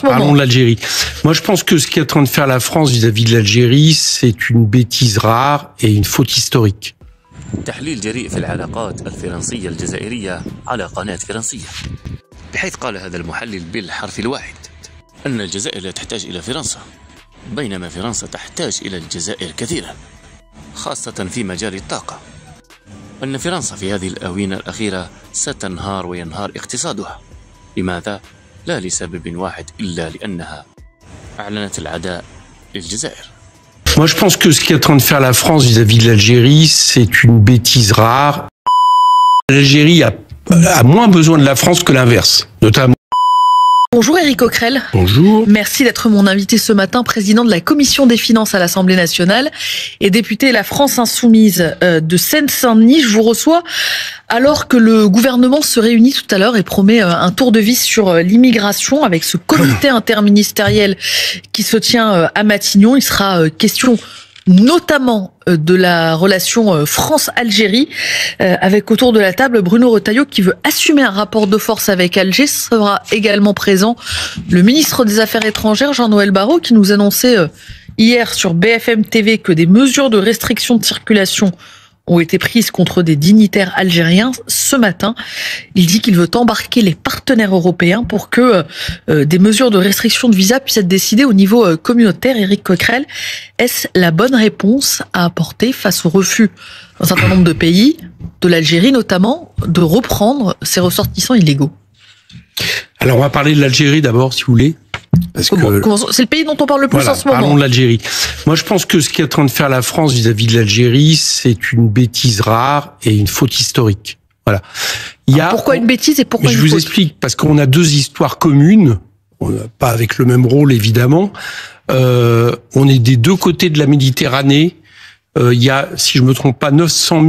Parlons de l'Algérie. Moi, je pense que ce qu'est en train de faire la France vis-à-vis de l'Algérie, c'est une bêtise rare et une faute historique. تحليل جريء في العلاقات الفرنسية الجزائرية على قناة فرنسية، بحيث قال هذا المحلل بالحرف الواحد أن الجزائر لا تحتاج إلى فرنسا، بينما فرنسا تحتاج إلى الجزائر كثيرا، خاصة في مجال الطاقة. أن فرنسا في هذه الآونة الأخيرة ستنهار وينهار اقتصادها. لماذا؟ لا لسبب واحد إلا لأنها أعلنت العداء للجزائر. Moi, je pense que ce qu'est en train de faire la France vis-à-vis de l'Algérie, c'est une bêtise rare. L'Algérie a moins besoin de la France que l'inverse, notamment. Bonjour Éric Coquerel. Bonjour. Merci d'être mon invité ce matin, président de la Commission des Finances à l'Assemblée nationale et député La France Insoumise de Seine-Saint-Denis. Je vous reçois alors que le gouvernement se réunit tout à l'heure et promet un tour de vis sur l'immigration avec ce comité interministériel qui se tient à Matignon. Il sera question notamment de la relation France-Algérie, avec autour de la table Bruno Retailleau qui veut assumer un rapport de force avec Alger. Sera également présent le ministre des Affaires étrangères, Jean-Noël Barrot, qui nous annonçait hier sur BFM TV que des mesures de restriction de circulation ont été prises contre des dignitaires algériens. Ce matin, il dit qu'il veut embarquer les partenaires européens pour que des mesures de restriction de visa puissent être décidées au niveau communautaire. Éric Coquerel, est-ce la bonne réponse à apporter face au refus d'un certain nombre de pays, de l'Algérie notamment, de reprendre ces ressortissants illégaux? Alors, on va parler de l'Algérie d'abord, si vous voulez. C'est le pays dont on parle le plus en ce moment. Parlons de l'Algérie. Moi, je pense que ce qu'est en train de faire la France vis-à-vis de l'Algérie, c'est une bêtise rare et une faute historique. Voilà. Pourquoi une bêtise et pourquoi une faute? Je vous explique, parce qu'on a deux histoires communes, pas avec le même rôle évidemment. On est des deux côtés de la Méditerranée. Il y a, si je me trompe pas, 900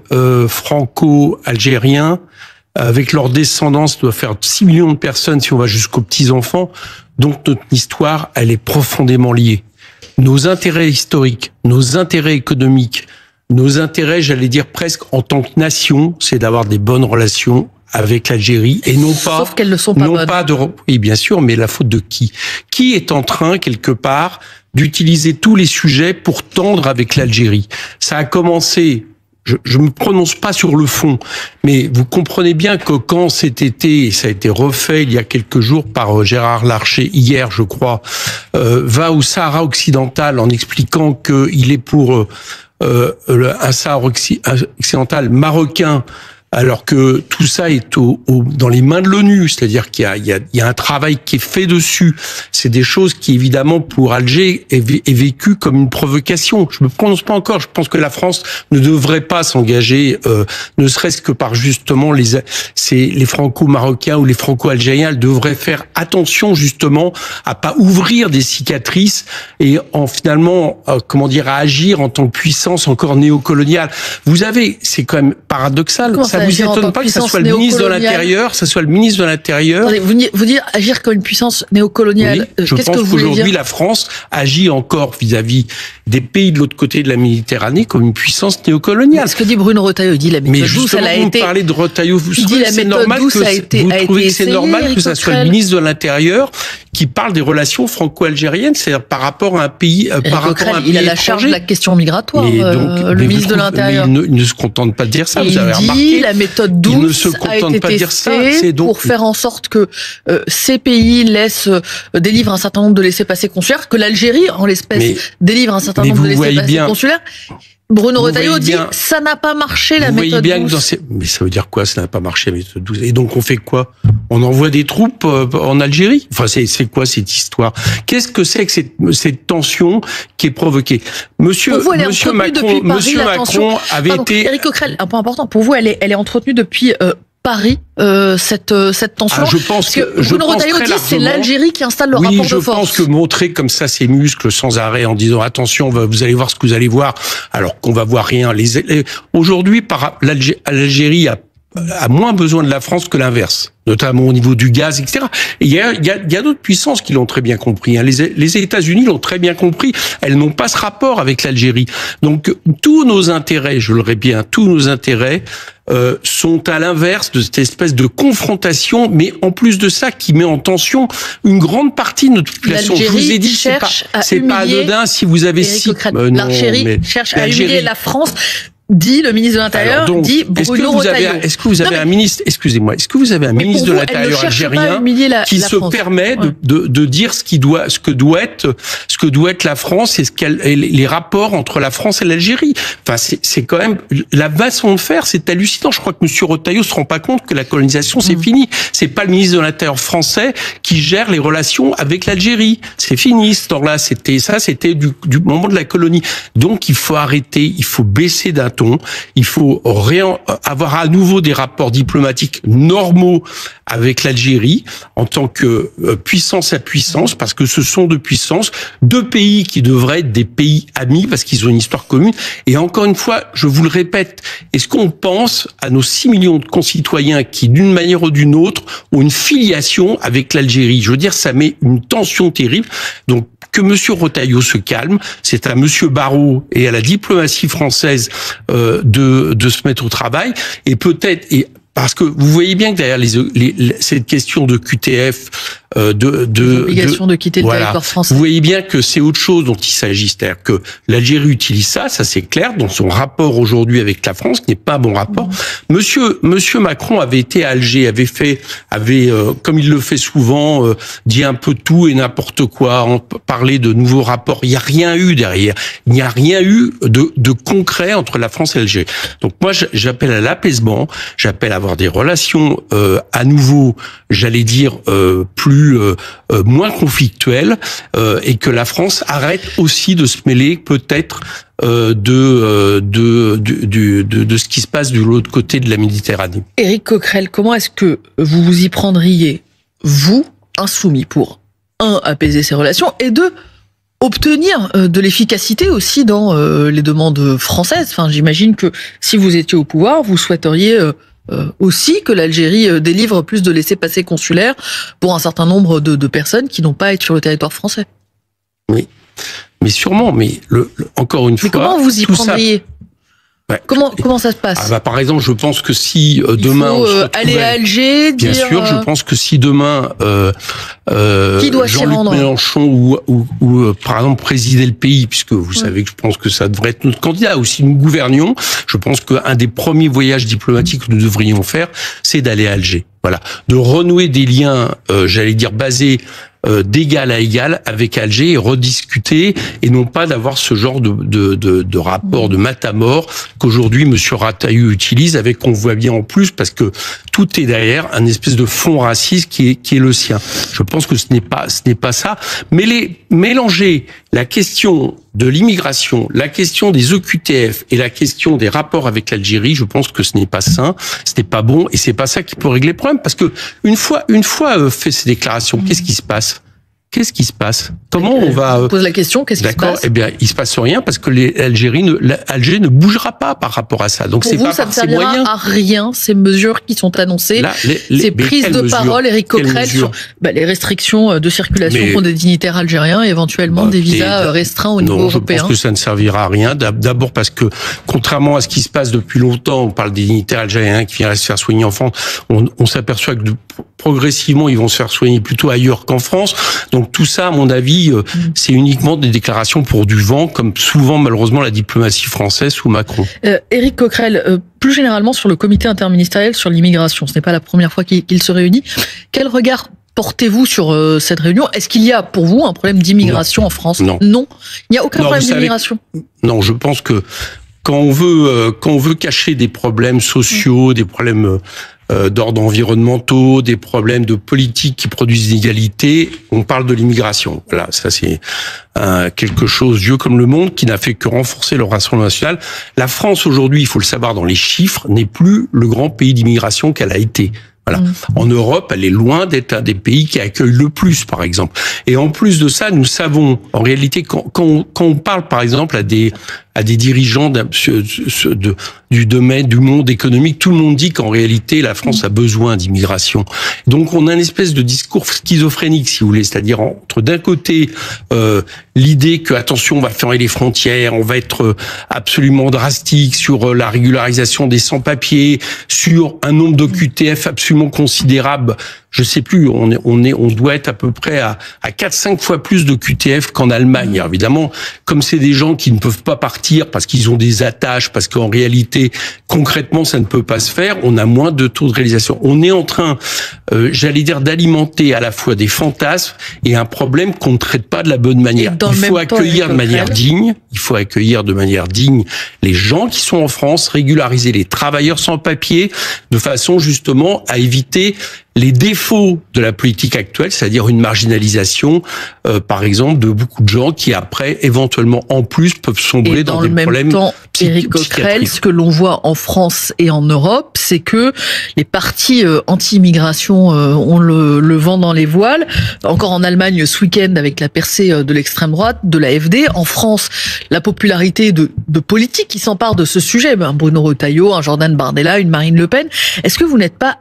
000 franco-algériens. Avec leur descendance, ça doit faire 6 millions de personnes si on va jusqu'aux petits-enfants. Donc notre histoire, elle est profondément liée. Nos intérêts historiques, nos intérêts économiques, nos intérêts, j'allais dire presque en tant que nation, c'est d'avoir des bonnes relations avec l'Algérie et non pas. Sauf qu'elles ne sont pas bonnes. Oui, bien sûr, mais la faute de qui? Qui est en train, quelque part, d'utiliser tous les sujets pour tendre avec l'Algérie? Ça a commencé. Je me prononce pas sur le fond, mais vous comprenez bien que quand cet été, et ça a été refait il y a quelques jours par Gérard Larcher, hier je crois, va au Sahara occidental en expliquant qu'il est pour un Sahara occidental marocain, alors que tout ça est dans les mains de l'ONU, c'est-à-dire qu'il y a un travail qui est fait dessus. C'est des choses qui, évidemment, pour Alger, est vécu comme une provocation. Je me prononce pas encore. Je pense que la France ne devrait pas s'engager, ne serait-ce que par justement les franco-marocains ou les franco-algériens. Elles devraient faire attention justement à pas ouvrir des cicatrices et finalement, à agir en tant que puissance encore néocoloniale. C'est quand même paradoxal. Ça vous étonne pas que ça soit le ministre de l'Intérieur, Attendez, vous dites agir comme une puissance néocoloniale. Oui, je pense qu'aujourd'hui, la France agit encore vis-à-vis des pays de l'autre côté de la Méditerranée comme une puissance néocoloniale. Ce que dit Bruno Retailleau, il dit la méthode douce, elle a été. Vous parlez de Retailleau, vous trouvez que c'est normal que ça soit le ministre de l'Intérieur qui parle des relations franco-algériennes, c'est-à-dire par rapport à un pays, il a la charge de la question migratoire, le ministre de l'Intérieur. Il ne se contente pas de dire ça, vous avez remarqué. La méthode douce a été testée pour faire en sorte que ces pays délivrent un certain nombre de laissez-passer consulaires, que l'Algérie, en l'espèce, délivre un certain nombre de laissez-passer consulaires. Bruno Retailleau dit ça n'a pas marché la méthode douce. Mais ça veut dire quoi, ça n'a pas marché la méthode douce? Et donc on fait quoi? On envoie des troupes en Algérie? Enfin, c'est quoi cette histoire? Qu'est-ce que c'est que cette tension qui est provoquée? Monsieur Macron avait été. Éric Coquerel, un point important. Pour vous, elle est entretenue depuis Paris, cette tension. Je pense que Bruno Retailleau dit c'est l'Algérie qui installe le rapport de force. Oui, je pense que montrer comme ça ses muscles sans arrêt en disant attention, vous allez voir ce que vous allez voir, alors qu'on va voir rien. Aujourd'hui, l'Algérie a moins besoin de la France que l'inverse, notamment au niveau du gaz, etc. Et il y a d'autres puissances qui l'ont très bien compris. Hein. Les États-Unis l'ont très bien compris. Elles n'ont pas ce rapport avec l'Algérie. Donc tous nos intérêts, je le répète bien, tous nos intérêts sont à l'inverse de cette espèce de confrontation, mais en plus de ça, qui met en tension une grande partie de notre population. Je vous ai dit, c'est pas anodin si vous avez l'Algérie cherche à humilier la France. Dit le ministre de l'Intérieur, dit Bruno Retailleau. Est-ce que vous avez un ministre, excusez-moi, est-ce que vous avez un ministre de l'Intérieur algérien qui se permet de dire ce que doit être la France et les rapports entre la France et l'Algérie? Enfin, c'est quand même la façon de faire, c'est hallucinant. Je crois que monsieur Retailleau se rend pas compte que la colonisation c'est fini. C'est pas le ministre de l'Intérieur français qui gère les relations avec l'Algérie. C'est fini ce temps-là. C'était du moment de la colonie. Donc il faut arrêter, il faut baisser d'un ton, il faut avoir à nouveau des rapports diplomatiques normaux avec l'Algérie en tant que puissance à puissance, parce que ce sont deux puissances, deux pays qui devraient être des pays amis parce qu'ils ont une histoire commune. Et encore une fois, je vous le répète, est-ce qu'on pense à nos 6 millions de concitoyens qui, d'une manière ou d'une autre, ont une filiation avec l'Algérie? Je veux dire, ça met une tension terrible. Donc, que monsieur Retailleau se calme, c'est à monsieur Barrot et à la diplomatie française de se mettre au travail, et peut-être, parce que vous voyez bien que derrière cette question de QTF, l'obligation de quitter le territoire français. Vous voyez bien que c'est autre chose dont il s'agit, c'est-à-dire que l'Algérie utilise ça c'est clair, dans son rapport aujourd'hui avec la France, qui n'est pas un bon rapport. Monsieur Macron avait été à Alger, avait comme il le fait souvent, dit un peu tout et n'importe quoi, parlé de nouveaux rapports. Il n'y a rien eu derrière. Il n'y a rien eu de concret entre la France et l'Algérie. Donc moi, j'appelle à l'apaisement, j'appelle à avoir des relations à nouveau, j'allais dire, moins conflictuelles, et que la France arrête aussi de se mêler peut-être de ce qui se passe de l'autre côté de la Méditerranée. Éric Coquerel, comment est-ce que vous vous y prendriez, vous, insoumis, pour apaiser ces relations, et obtenir de l'efficacité aussi dans les demandes françaises? Enfin, j'imagine que si vous étiez au pouvoir, vous souhaiteriez aussi que l'Algérie délivre plus de laissez-passer consulaires pour un certain nombre de personnes qui n'ont pas à être sur le territoire français. Oui, mais sûrement, mais encore une fois... Mais comment vous y prendriez ? Comment ça se passe ? Par exemple, je pense que si demain on se retrouvait, aller à Alger, bien sûr, je pense que si demain qui doit Jean-Luc Mélenchon ou par exemple présider le pays, puisque vous savez que je pense que ça devrait être notre candidat, ou si nous gouvernions, je pense qu'un des premiers voyages diplomatiques que nous devrions faire, c'est d'aller à Alger. Voilà, de renouer des liens, j'allais dire basés d'égal à égal avec Alger et rediscuter, et non pas d'avoir ce genre de rapport de matamor qu'aujourd'hui monsieur Retailleau utilise, avec, on voit bien en plus, parce que tout est derrière un espèce de fond raciste qui est le sien. Je pense que ce n'est pas ça. Mais mélanger la question de l'immigration, la question des OQTF et la question des rapports avec l'Algérie, je pense que ce n'est pas sain, ce n'est pas bon, et c'est pas ça qui peut régler le problème, parce que une fois fait ces déclarations, qu'est-ce qui se passe ? Qu'est-ce qui se passe ? Comment on va... Je pose la question, qu'est-ce qui se passe ? D'accord, eh bien, il se passe rien, parce que l'Algérie ne bougera pas par rapport à ça. Donc, pour vous, ça ne servira à rien, ces mesures qui sont annoncées, ces prises de parole, Éric Coquerel, sur les restrictions de circulation pour des dignitaires algériens, et éventuellement des visas restreints au niveau européen. Je pense que ça ne servira à rien. D'abord parce que, contrairement à ce qui se passe depuis longtemps, on parle des dignitaires algériens qui viennent se faire soigner en France, on s'aperçoit que progressivement, ils vont se faire soigner plutôt ailleurs qu'en France. Donc tout ça, à mon avis, c'est uniquement des déclarations pour du vent, comme souvent, malheureusement, la diplomatie française sous Macron. Éric Coquerel, plus généralement sur le comité interministériel sur l'immigration, ce n'est pas la première fois qu'il se réunit. Quel regard portez-vous sur cette réunion ? Est-ce qu'il y a pour vous un problème d'immigration en France ? Non. Il n'y a aucun problème d'immigration ? Non, je pense que quand on veut cacher des problèmes sociaux, des problèmes d'ordre environnementaux, des problèmes de politique qui produisent l'inégalité, on parle de l'immigration. Voilà, ça c'est quelque chose vieux comme le monde, qui n'a fait que renforcer le Rassemblement national. La France aujourd'hui, il faut le savoir dans les chiffres, n'est plus le grand pays d'immigration qu'elle a été. Voilà. En Europe, elle est loin d'être un des pays qui accueille le plus, par exemple. Et en plus de ça, nous savons, en réalité, quand on parle, par exemple, à des à des dirigeants du domaine du monde économique, tout le monde dit qu'en réalité la France a besoin d'immigration. Donc on a une espèce de discours schizophrénique, si vous voulez, c'est-à-dire entre d'un côté l'idée que attention, on va fermer les frontières, on va être absolument drastique sur la régularisation des sans-papiers, sur un nombre d'OQTF absolument considérable. Je sais plus, on doit être à peu près à 4-5 fois plus de QTF qu'en Allemagne. Alors évidemment, comme c'est des gens qui ne peuvent pas partir parce qu'ils ont des attaches, parce qu'en réalité, concrètement, ça ne peut pas se faire, on a moins de taux de réalisation. On est en train, j'allais dire, d'alimenter à la fois des fantasmes et un problème qu'on ne traite pas de la bonne manière. Il faut accueillir de manière digne, les gens qui sont en France, régulariser les travailleurs sans papier, de façon justement à éviter les défauts de la politique actuelle, c'est-à-dire une marginalisation, par exemple, de beaucoup de gens qui après, éventuellement, en plus, peuvent sombrer dans des problèmes. Dans le même temps, Éric Coquerel, ce que l'on voit en France et en Europe, c'est que les partis anti-immigration ont le vent dans les voiles. Encore en Allemagne, ce week-end, avec la percée de l'extrême droite, de l'AfD. En France, la popularité de politiques qui s'emparent de ce sujet, un Bruno Retailleau, un Jordan Bardella, une Marine Le Pen. Est-ce que vous n'êtes pas,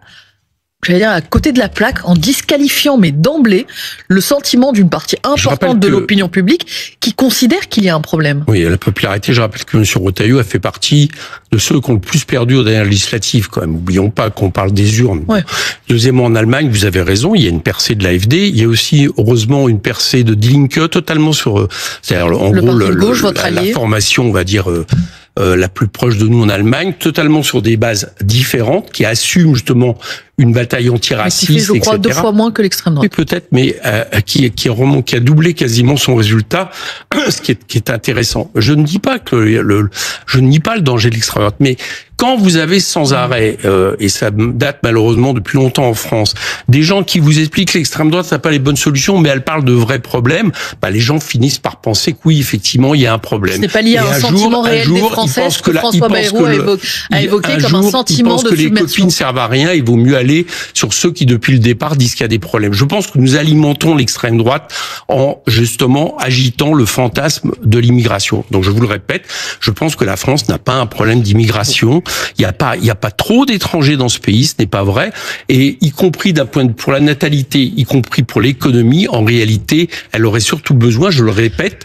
j'allais dire, à côté de la plaque, en disqualifiant, mais d'emblée, le sentiment d'une partie importante de l'opinion publique qui considère qu'il y a un problème? Oui, la popularité, je rappelle que M. Retailleau a fait partie de ceux qui ont le plus perdu aux dernières législatives, quand même. N'oublions pas qu'on parle des urnes. Ouais. Deuxièmement, en Allemagne, vous avez raison, il y a une percée de l'AfD, il y a aussi, heureusement, une percée de Die Linke, totalement sur, c'est-à-dire, en gros, la formation, on va dire, la plus proche de nous en Allemagne, totalement sur des bases différentes, qui assument justement une bataille antiraciste, etc. Je crois 2 fois moins que l'extrême droite. Oui, peut-être, mais qui a doublé quasiment son résultat, ce qui est intéressant. Je ne dis pas que je nie pas le danger de l'extrême droite, mais quand vous avez sans arrêt, et ça date malheureusement depuis longtemps en France, des gens qui vous expliquent que l'extrême droite n'a pas les bonnes solutions, mais elle parle de vrais problèmes, les gens finissent par penser que oui, effectivement, il y a un problème. Ce n'est pas lié à un sentiment réel des Français, ce que François Bayrou a évoqué comme un sentiment de submersion. Les copines ne servent à rien, il vaut mieux aller sur ceux qui, depuis le départ, disent qu'il y a des problèmes. Je pense que nous alimentons l'extrême droite en, justement, agitant le fantasme de l'immigration. Donc, je vous le répète, je pense que la France n'a pas un problème d'immigration. Il n'y a pas trop d'étrangers dans ce pays, ce n'est pas vrai. Et y compris d'un point de vue pour la natalité, y compris pour l'économie, en réalité, elle aurait surtout besoin, je le répète,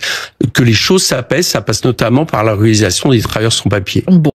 que les choses s'apaisent. Ça passe notamment par la réalisation des travailleurs sans papier. Bon.